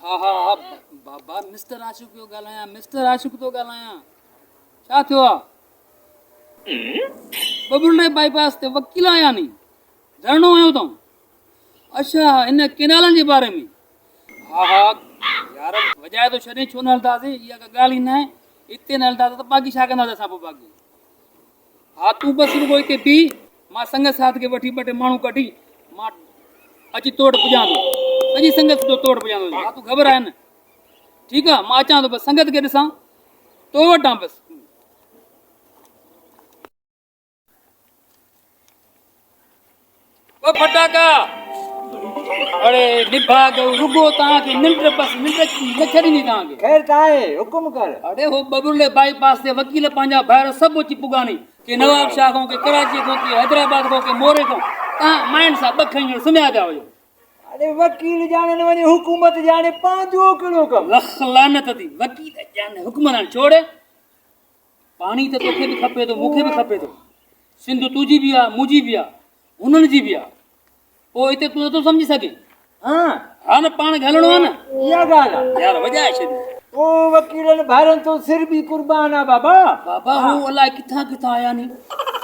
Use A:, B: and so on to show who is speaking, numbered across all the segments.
A: हा हा हा बाबा मिस्टर आशिक पियो ॻाल्हायां मिस्टर आशिक थो ॻाल्हायां। छा थियो आहे? बबुल बाईपास ते वकील आया नी धरणो आयो अथऊं। अच्छा इन केनालनि जे बारे में। हा हा यार वॼाए थो छॾे छो न हलंदासीं इहा का ॻाल्हि ई न आहे। हिते न हलंदासीं त बाक़ी छा कंदासीं असां पोइ बाक़ी। हा तूं बसि रुगो हिते बीह मां संगत साथ खे वठी ॿ टे माण्हू कढी मां अची तोड़ पुॼां थो सॼी संगत जो तोड़ पुॼां थो। हा तूं घबराए न ठीकु आहे मां अचां थो बसि संगत खे ॾिसां तो वटां बसि। ओ फटाका अरे निभा गयो रुगो तव्हांखे निंड बसि निंड न छॾींदी तव्हांखे।
B: खैर ताए हुकुम कर।
A: अरे हो बबुल बाईपास ते वकील पंहिंजा ॿाहिरि सभु अची पुगानी के नवाब शाह खां के कराची खां के हैदराबाद खां के मोरे खां तव्हां माइंड सां ॿ खई सुम्हिया पिया हुयो।
B: अरे वकील जाने न वञे हुकूमत जाने पंहिंजो कहिड़ो कमु।
A: लख लानत थी वकील जाने हुकमरान छोड़े पाणी त तोखे बि खपे थो मूंखे बि खपे थो। सिंध तुंहिंजी बि आहे मुंहिंजी बि आहे हुननि जी बि आहे पोइ हिते तूं नथो सम्झी सघे।
B: हाँ
A: हा न पाण खे हलणो आहे न
B: इहा ॻाल्हि आहे
A: यार वॼाए छॾी।
B: ओ वकीलनि भारनि तो सिर बि कुर्बान आहे बाबा।
A: बाबा हू अलाए किथां किथां आया नी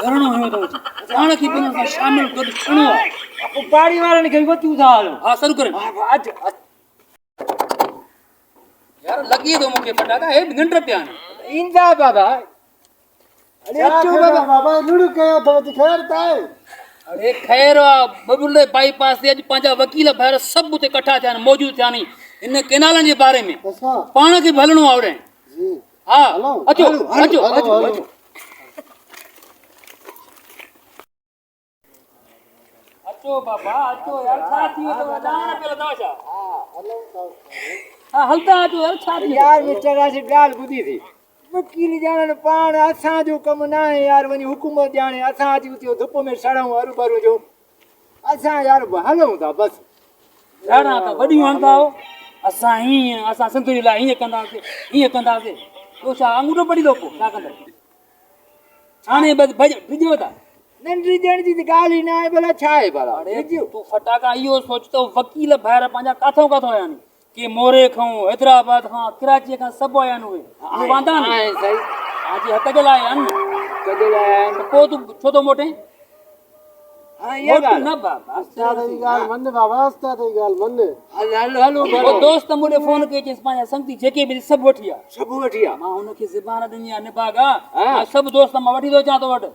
A: धरणो हुयो अथव पाण खे बि हुन सां शामिल गॾु थियणो आहे।
B: पोइ पाड़ी वारनि खे वतियूं था हलूं।
A: हा सरू करे
B: अच
A: यार लॻी थो मूंखे फटाका हे बि निंड पिया आहिनि।
B: ईंदा बाबा। अरे अचो बाबा
C: बाबा लुड़ कयो अथव खैर ताए।
A: अरे ख़ैर आहे बबुल बाईपास ते अॼु पंहिंजा वकील ॿाहिरि सभु उते कठा थिया आहिनि मौजूदु थिया नी इन केनालनि जे बारे में
C: अच्छा
A: पाण खे बि हलणो आहे होॾे।
C: जी
A: हा
C: हलो,
A: अचो
C: हलो, हलो,
A: अचो
C: हलो,
A: अचो
C: हलो।
A: अचो अचो बाबा अचो यार छा थी वियो अथव ॼाण पियो लॻा छा। हा हलंदा अचो यार छा थी वियो।
B: यार मिस्टर राशि ॻाल्हि ॿुधी थी वकील ॼाणनि पाण असांजो कमु न आहे यार वञी हुकूमत ॼाणे असां अची उते धुप में सड़ूं हरू भरू जो असां यार हलूं था बसि।
A: ॼाणा त वॾियूं हणंदा हो असां हीअं असां सिंध जे लाइ हीअं कंदासीं हीअं कंदासीं ॿियो छा अंगूठो पढ़ी थो पोइ छा कंदा हाणे बसि भिजो था।
B: नंढी ॼण जी त ॻाल्हि ई न आहे भला छा आहे भला।
A: अरे तूं फटाका इहो सोचतो वकील ॿाहिरि पंहिंजा काथो काथो आया आहिनि के मोरे खां हैदराबाद खां कराची खां सभु आया आहिनि उहे वांदा
B: आहे सही
A: तव्हांजे हथ जे लाइ आहिनि
B: कॾहिं लाइ आहिनि।
A: त पोइ तूं छो थो मोटे
B: हाँ इहा ॻाल्हि
A: न बाबा
C: अस्ता तई ॻाल्हि मन बाबा अस्ता तई ॻाल्हि मन।
B: हल हल हलो
A: वो
B: भलो
A: दोस्त मुझे फोन कई चयसि पंहिंजा संगती जेके बि सभु वठी आ
B: सभु वठी आ।
A: मां हुनखे ज़बान ॾिनी आहे निभागा
B: हा।
A: मां सभु दोस्त मां वठी थो अचां तो वटि।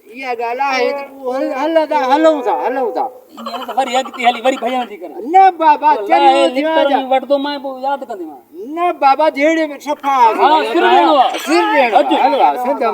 B: इहा ॻाल्हि आहे त पोइ हलंदा हलूं था हलूं था।
A: ईअं त वरी अॻिते हली वरी भॼण थी करे
B: न बाबा चलो
A: वठंदो मां पोइ यादि कंदीमांइ।
B: न बाबा जहिड़े में सफ़ा
A: हा सिर ॾियणो आहे
B: सिर ॾियणो आहे। हलो